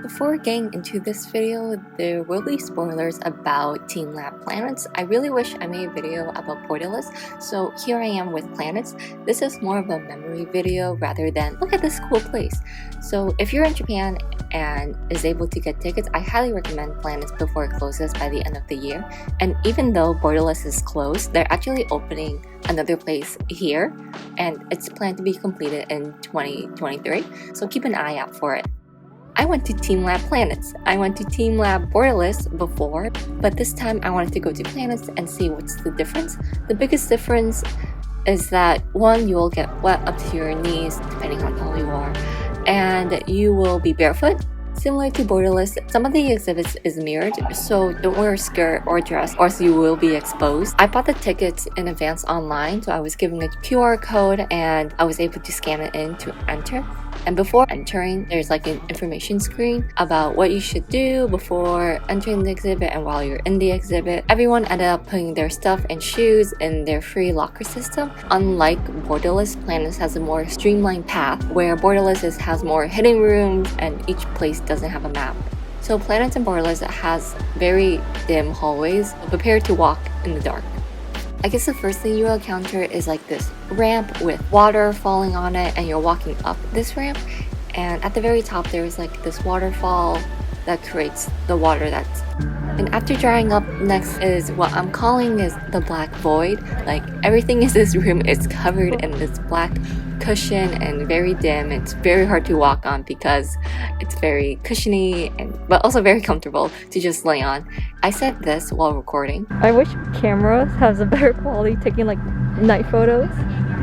Before getting into this video, there will be spoilers about Team Lab Planets. I really wish I made a video about Portales, so here I am with Planets. This is more of a memory video rather than look at this cool place. So if you're in Japan and is able to get tickets, I highly recommend Planets before it closes by the end of the year. And even though Portales is closed, they're actually opening another place here, and it's planned to be completed in 2023, so keep an eye out for it. I went to Team Lab Planets. I went to Team Lab Borderless before, but this time I wanted to go to Planets and see what's the difference. The biggest difference is that one, you will get wet up to your knees depending on how tall you are, and you will be barefoot. Similar to Borderless, some of the exhibits is mirrored, so don't wear a skirt or dress or else you will be exposed. I bought the tickets in advance online, so I was given a QR code and I was able to scan it in to enter. And before entering, there's like an information screen about what you should do before entering the exhibit and while you're in the exhibit. Everyone ended up putting their stuff and shoes in their free locker system. Unlike Borderless, Planets has a more streamlined path, where Borderless has more hidden rooms and each place doesn't have a map. So Planets and Borderless has very dim hallways, so prepare to walk in the dark. I guess the first thing you will encounter is like this ramp with water falling on it, and you're walking up this ramp, and at the very top there is like this waterfall that creates the water that's. And after drying up, next is what I'm calling is the black void. Like everything in this room is covered in this black cushion and very dim. It's very hard to walk on because it's very cushiony but also very comfortable to just lay on. I said this while recording. I wish cameras has a better quality taking like night photos.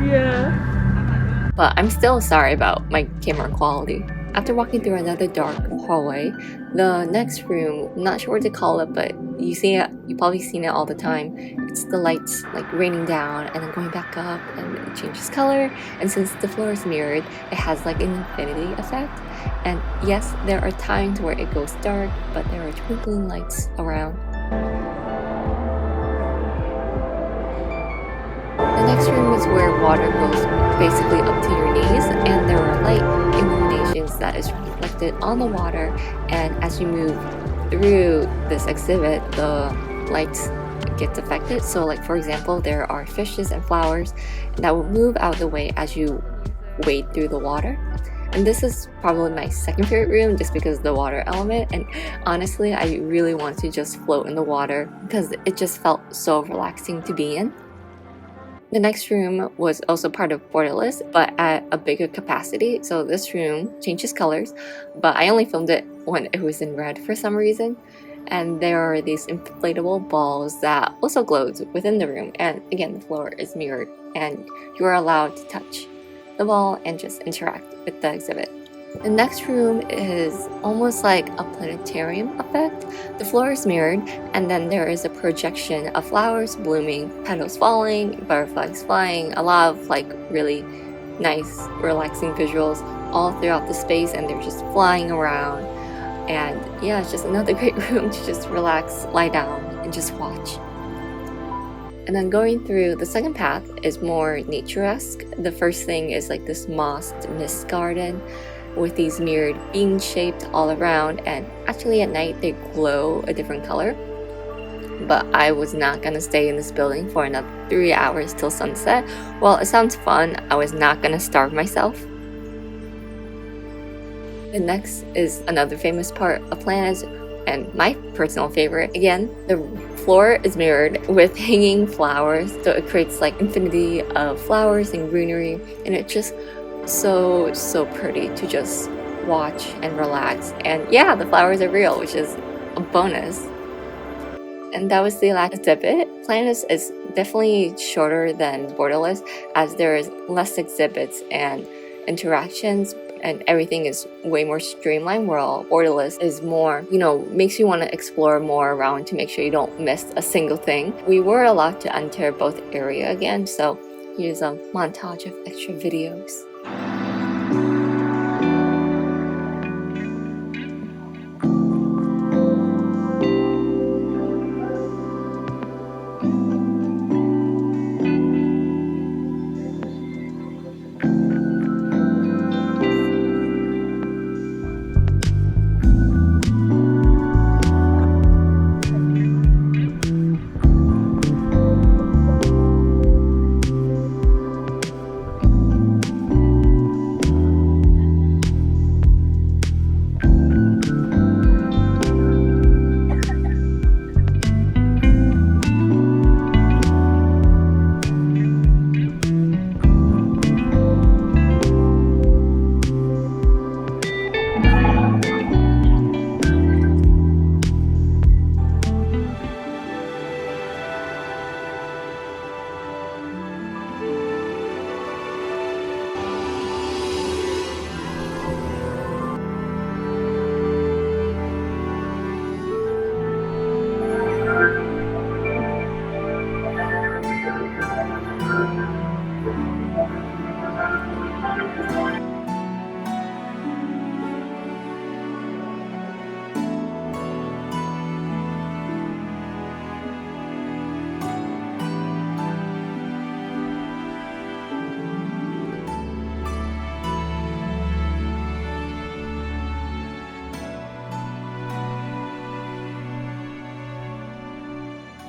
Yeah. But I'm still sorry about my camera quality. After walking through another dark hallway, the next room, I'm not sure what to call it, but you see it, you've probably seen it all the time. It's the lights like raining down and then going back up, and it changes color. And since the floor is mirrored, it has like an infinity effect. And yes, there are times where it goes dark, but there are twinkling lights around. The next room is where water goes basically up to your knees, and there are light illuminations that is reflected on the water, and as you move through this exhibit, the lights get affected. So like for example, there are fishes and flowers that will move out of the way as you wade through the water. And this is probably my second favorite room just because of the water element, and honestly I really want to just float in the water because it just felt so relaxing to be in. The next room was also part of Borderless, but at a bigger capacity. So this room changes colors, but I only filmed it when it was in red for some reason. And there are these inflatable balls that also glows within the room. And again, the floor is mirrored, and you are allowed to touch the ball and just interact with the exhibit. The next room is almost like a planetarium effect. The floor is mirrored, and then there is a projection of flowers blooming, petals falling, butterflies flying, a lot of like really nice, relaxing visuals all throughout the space, and they're just flying around. And yeah, it's just another great room to just relax, lie down, and just watch. And then going through the second path is more nature-esque. The first thing is like this mossed mist garden with these mirrored being shaped all around, and actually at night they glow a different color. But I was not gonna stay in this building for another 3 hours till sunset. Well, it sounds fun, I was not gonna starve myself. The next is another famous part of Planets, and my personal favorite. Again, the floor is mirrored with hanging flowers, so it creates like infinity of flowers and greenery, and it's just so pretty to just watch and relax. And yeah, the flowers are real, which is a bonus. And that was the last exhibit. Planets is definitely shorter than Borderless, as there is less exhibits and interactions, and everything is way more streamlined, while Borderless is more, makes you want to explore more around to make sure you don't miss a single thing. We were allowed to enter both area again, so here's a montage of extra videos.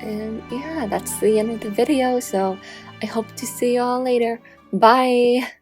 And yeah, that's the end of the video. So I hope to see you all later. Bye!